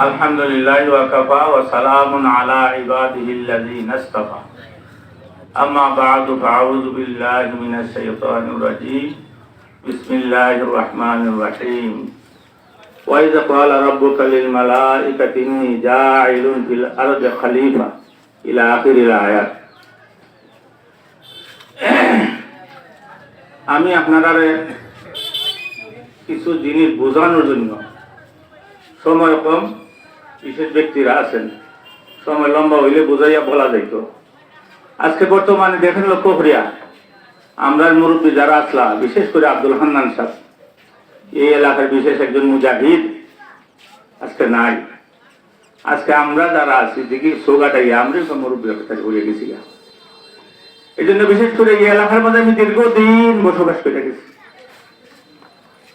আলহামদুলিল্লাহি ওয়া কাফা ওয়া সালামুন আলা ইবাদিহিল্লাযীনা ইসতাফা। আম্মা বা'দু ফাআউযু বিল্লাহি মিনাশ শাইতানির রাজীম। বিসমিল্লাহির রাহমানির রাহিম। ওয়া ইয ক্বালা রাব্বুকা লিল মালাইকাতি ইন্নী জাa'ilun ফিল আরদি খলিফা ইলা আখিরিল আয়াত। আমি আপনারে কিছু জিনিস বোঝানোর জন্য, সময় কম, বিশেষ ব্যক্তিরা আছেন, সময় লম্বা হইলে বোঝাইয়া বলা যাইত। আজকে বর্তমানে দেখেন লক্ষ্য করিয়া আমরা মুরব্বী যারা আসলা, বিশেষ করে আব্দুল হান্নান সাহেব, এই এলাকার বিশেষ একজন মুজাহিদ আজকে নাই। আজকে আমরা যারা আছি দেখি সোগাটাইয়া আমরাই তো মুরব্বী হয়ে গেছি। এই জন্য বিশেষ করে এই এলাকার মধ্যে আমি দীর্ঘদিন বসবাস করে গেছি।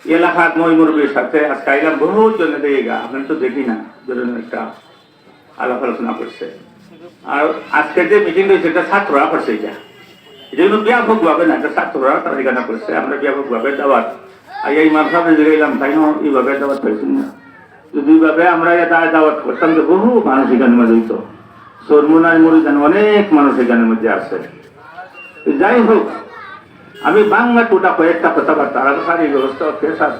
এলাকার মই মুরব্বীর সাথে আজকে আইলাম বহুত জন্য দেখে গা, আপনার তো দেখি না, ধরুন একটা আলাপ আলোচনা করছে। আর আজকে যে মিটিং হয়েছে এটা ছাত্ররা করছে, এটা এই জন্য ব্যাপক ভাবে না, এটা ছাত্ররা তারা এখানে করছে। আমরা ব্যাপক ভাবে দাওয়াত আর এই মাথাতে যে গেলাম তাই না, এইভাবে দাওয়াত পাইছি না। দুইভাবে আমরা এটা দাওয়াত করতাম যে বহু মানুষ এখানের মধ্যে হইতো, সরমুনার মরিদান অনেক মানুষ এখানের মধ্যে আছে। যাই হোক, আমি বাংলা টোটা কয়েকটা কথাবার্তা আর সারি ব্যবস্থা পেশার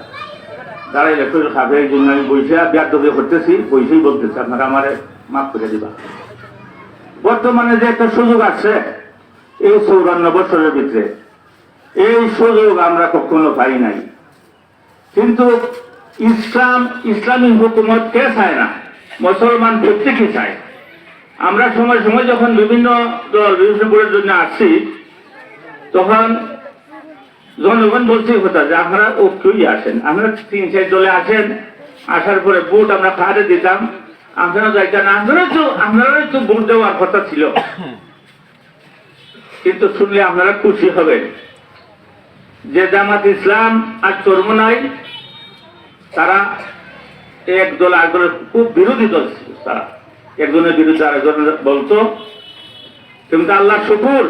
দাঁড়াইলে শরীর খাবে, এই জন্য আমি বইসে ব্যাধি করতেছি, বইসেই বলতেছি, আপনারা আমার মাফ করে দিবা। বর্তমানে যে একটা সুযোগ আছে এই 54 বছরের ভিতরে, এই সুযোগ আমরা কখনো পাই নাই। কিন্তু ইসলামী হুকুমত কে চায় না? মুসলমান প্রত্যেকেই চায়। আমরা সময় সময় যখন বিভিন্ন দল বিভিন্ন বোর্ডের জন্য আসছি, তখন জনগণ বলছেই কথা যে আপনারা ঐক্যই আসেন, আপনারা 3-4 দলে আসেন, আসার পরে ভোট আমরা কারে দিতাম, আপনারা যাইতেন, আপনারা তো ভোট দেওয়ার কথা ছিল। কিন্তু শুনলে আপনারা খুশি হবেন যে জামাত ইসলাম আর চরমোনাই তারা এক দল আর দলের খুব বিরোধী দল ছিল। তারা একজনের বিরুদ্ধে আরেকজন বলতো। কিন্তু আল্লাহ শুকুর,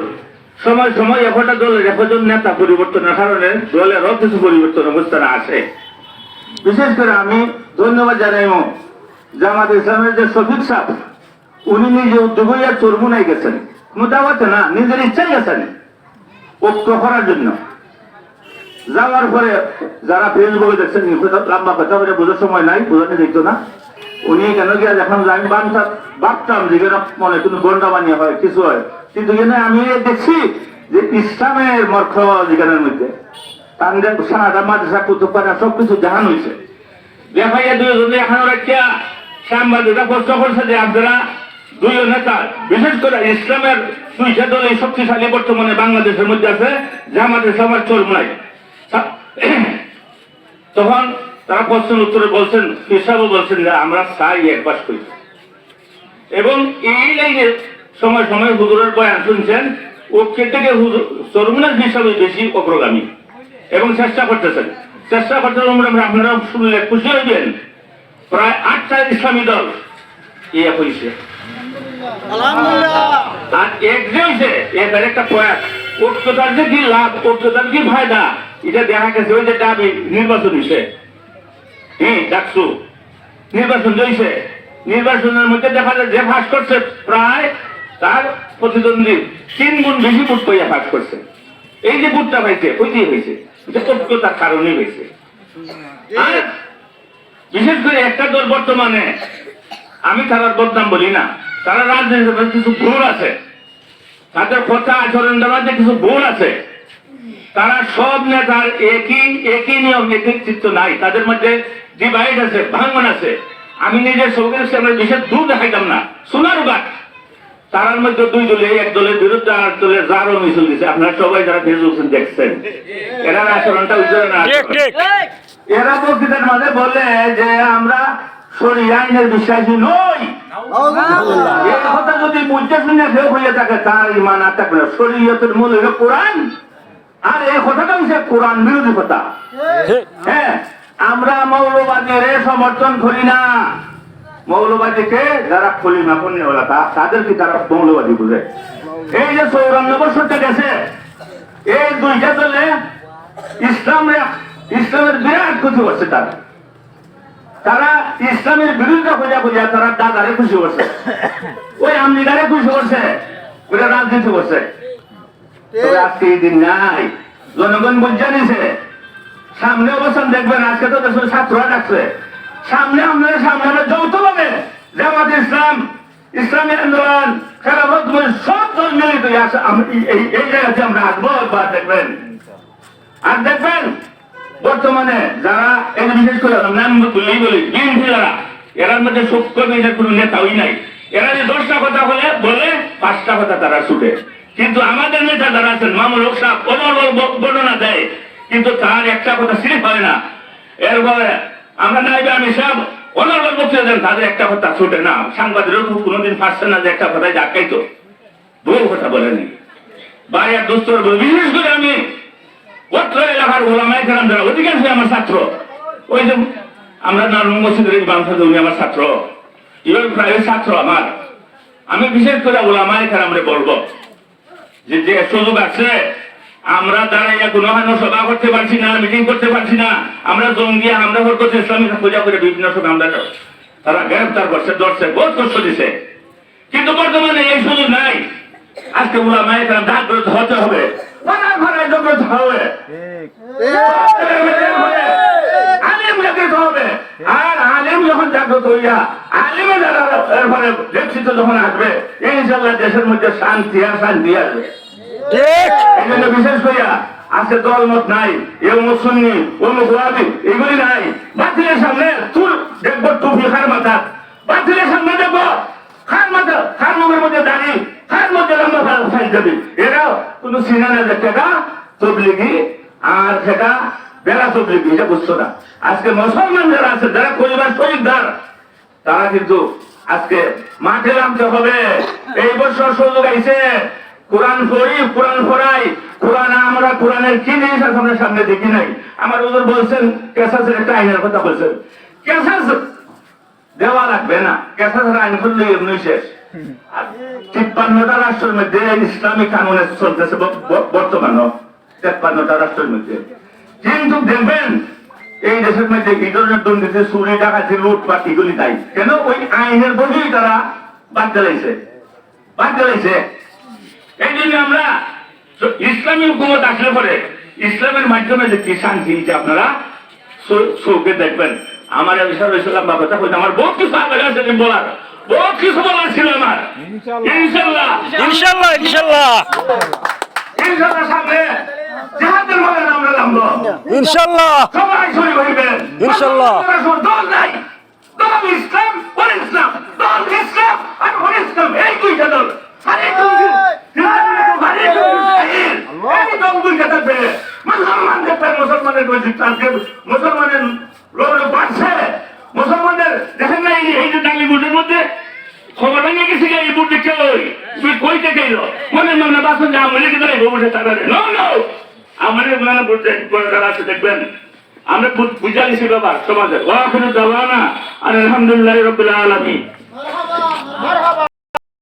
সময় সময় একটা দলের একজন নেতা পরিবর্তনের কারণে দলেরও কিছু পরিবর্তন অবস্থানে আসে। বিশেষ করে আমি ধন্যবাদ জানাই জামাত ইসলামের যে শফিক সাহেব, উনি নিজে উদ্যোগ হইয়া চরমুনাই গেছেন, মোটামুটি না নিজের ইচ্ছাই গেছেন ঐক্য করার জন্য। যাওয়ার পরে যারা ফেসবুকে দেখছেন, লম্বা কথা বলে বোঝার সময় নাই, বোঝাতে দেখতো না। উনি কেন গিয়া যখন আমি ভাবতাম যে মনে কোনো গন্ডা বানিয়ে হয়, কিছু হয়, কিন্তু এখানে আমি দেখছি যে ইসলামের মর্খ যেখানের মধ্যে তাদের সাদা মাদ্রাসা কুতুবখানা সবকিছু জাহান হয়েছে। দেখাইয়া দুইজনে এখন রাখিয়া সাংবাদিকরা প্রশ্ন করছে যে আপনারা দুই নেতা, বিশেষ করে ইসলামের 2টা দল এই শক্তিশালী বর্তমানে বাংলাদেশের মধ্যে আছে, জামাত ইসলাম আর চরমোনাই। তখন তারা প্রশ্নের উত্তরে বলছেন, হিসাবও বলছেন যে আমরা চাই এক পাশ করি। এবং এই লাইনে সময় সময় হুজুরের বয়ান শুনছেন, ঐক্যের থেকে চরমোনাই হিসাবে বেশি অগ্রগামী এবং চেষ্টা করতেছেন। আপনারা শুনলে খুশি হইবেন, প্রায় 8টা ইসলামী দল ইয়ে হয়েছে। আর এক যে হয়েছে এটার একটা প্রয়াস, ঐক্যতার যে কি লাভ, ঐক্যতার কি ফায়দা, এটা দেখা গেছে। ওই যে দাবি নির্বাচন হয়েছে, ডাকসু নির্বাচন হয়েছে, নির্বাচনের মধ্যে দেখা যায় যে ফাঁস করছে প্রায় তার প্রতিদ্বন্দ্বী 3 গুণ বেশি ভোট পাইয়া ফাঁস করছে। এই যে ভোটটা পাইছে ওইটাই হয়েছে, এটা ঐক্যতার কারণে হয়েছে। আর বিশেষ করে একটা দল বর্তমানে, আমি তার বদনাম বলি না, তারা রাজনীতিতে কিছু ভুল আছে, তাদের কথা আচরণের মধ্যে কিছু ভুল আছে। তারা সব নেতার একই নিয়ম, একই চিত্ত নাই, তাদের মধ্যে ডিভাইড আছে, ভাঙন আছে। আমি নিজের সবকে আমরা বিশেষ দূর দেখাইতাম না, সোনার বাট তার মধ্যে 2 দলে, এক দলের বিরুদ্ধে আর দলের যারও মিছিল দিচ্ছে। আপনারা সবাই যারা ফেসবুক দেখছেন, এরা আচরণটা উজ্জ্বল না। এরা বক্তৃতার মাঝে বলে যে আমরা শরীয়ত আইনের বিশ্বাসী নই। এই কথা যদি বুঝতে শুনে কেউ হয়ে থাকে তার ঈমান আর থাকবে না। শরীয়তের মূল হলো কোরআন, আর এই কথাটা হচ্ছে কোরআন বিরোধী কথা। হ্যাঁ, আমরা মৌলবাদীর সমর্থন করি না। মৌলবাদীকে যারা খলিমা পণ্যওয়ালা তাদেরকে তারা মৌলবাদী বুঝে। এই যে 54 বছরটা গেছে, এই 2টা দলে ইসলামের বিরাট ক্ষতি করছে। তারা ইসলামের বিরুদ্ধে খোঁজা খোঁজা তারা দাদারে খুশি করছে, ওই আমলিদারে খুশি করছে, ওরা রাজনীতি করছে। তবে আজকে এই দিন নাই, জনগণ বুঝে নিছে। সামনে অবস্থান দেখবেন, আজকে তো দেশের ছাত্ররা ডাকছে, সামনে আপনারা সামনে যৌথভাবে জামাত ইসলাম, ইসলামী আন্দোলন, খেলাফত সব দল মিলিত এই জায়গাতে আমরা আসবো। একবার দেখবেন, আর দেখবেন বর্তমানে যারা এই বিশেষ করে নাম বলেই বলি বিএনপি যারা, এরার মধ্যে সূক্ষ্ম মেয়েদের কোনো নেতাই নাই। এরা যে 10টা কথা বলে 5টা কথা তারা ছুটে। কিন্তু আমাদের নেতা যারা আছেন, মামুল হক সাহেব অনর্গল বর্ণনা দেয়, কিন্তু তার একটা কথা সিরিফ হয় না। এরপরে আমরা নাইবে আমি সব অনর্গল বক্তৃতা দেন, তাদের একটা কথা ছুটে না। সাংবাদিকরা কোনোদিন পারছে না যে একটা কথায় ডাকাইতো, বহু কথা বলেনি। বাইরের দুস্তর বলে, বিশেষ করে আমি অত্র এলাকার ওলামায়ে কেরাম যারা অধিকাংশ আমার ছাত্র, ওই যে আমরা নারুং মসজিদের ইমাম সাহেব উনি আমার ছাত্র, ইভেন প্রায় ছাত্র আমার। আমি বিশেষ করে ওলামায়ে কেরামরে বলবো যে যে সুযোগ আছে, আমরা দাঁড়াইয়া কোনো সভা করতে পারছি না, মিটিং করতে পারছি না, আমরা জঙ্গি আমরা করছি, ইসলামিক পূজা করে বিভিন্ন সময় আমরা তারা গ্রেফতার করছে, ধরছে, বহুত কষ্ট দিছে। কিন্তু বর্তমানে এই সুযোগ নাই। আজকে ওলামায়ে কেরাম জাগ্রত হতে হবে, জাগ্রত হবে, আলেম জাগ্রত হবে। আর আলেম যখন জাগ্রত হইয়া আলেমে যারা এরপরে নেতৃত্ব যখন আসবে, ইনশাআল্লাহ দেশের মধ্যে শান্তি আর শান্তি আসবে। এই জন্য বিশেষ করিয়া আজকে দলমত নাই, অমুক সুন্নি অমুক ওয়াহাবি এগুলি নাই। বাতিলের সামনে চুল দেখবো টুপি খার মাথা, বাতিলের সামনে দেখবো খার মাথা, খার মুখের মধ্যে দাঁড়ি, খার মধ্যে লম্বা ফাইল যাবি। এরাও কোন চিনা না যে সেটা তবলিগি আর সেটা বেলা তবলিগি, এটা বুঝতো না। আজকে মুসলমান যারা আছে, যারা পরিবার শহীদদার, তারা কিন্তু আজকে মাঠে নামতে হবে। এই বছর সুযোগ আইছে, কোরআন পড়ি, কোরআন পড়াই, কোরআন আমরা কোরআনের কি জিনিস আছে আমরা সামনে দেখি নাই। আমার হুজুর বলছেন কেসাসের একটা আইনের কথা বলছেন, কেসাস দেওয়া লাগবে না, কেসাসের আইন করলে এমনি শেষ। 53টা রাষ্ট্রের মধ্যে ইসলামিক কানুনে চলতেছে বর্তমানে, 53টা রাষ্ট্রের মধ্যে। কিন্তু দেখবেন এই দেশের মধ্যে এই ধরনের দুর্নীতি, চুরি, ডাকাতি, লুটপাট এগুলি নাই। কেন? ওই আইনের বলেই তারা বাদ দিলাইছে। এই জন্য আমরা ইসলামী হুকুমত আসলে পরে ইসলামের মাধ্যমে যে কি শান্তি আপনারা চোখে দেখবেন। আমার আমার বহুত কিছু আছে বলার, বহুত কিছু বলার ছিল আমার। ইনশাল্লাহ ইনশাল্লাহ ইনশাল্লাহ ইনশাল্লাহ সামনে জাহাজের মধ্যে আমরা নামবো ইনশাল্লাহ, সবাই শরীর হইবেন ইনশাল্লাহ। দল নাই, দল ইসলাম, ওর ইসলাম, দল ইসলাম আর ওর ইসলাম, এই দুইটা দল। মুসলমানের বাড়ছে, মুসলমানের দেখেন না এই যে ডালি বুটের মধ্যে খবর ভেঙে গেছে, এই বুট দেখতে তুই কই থেকে এলো মনে মনে বাসন যে আমলে কিন্তু বসে তারা আমাদের মানে আছে দেখবেন। আমরা বুঝাইছি বাবা সমাজে ওখানে দেওয়া না। আর আলহামদুলিল্লাহ রাব্বিল আলামিন।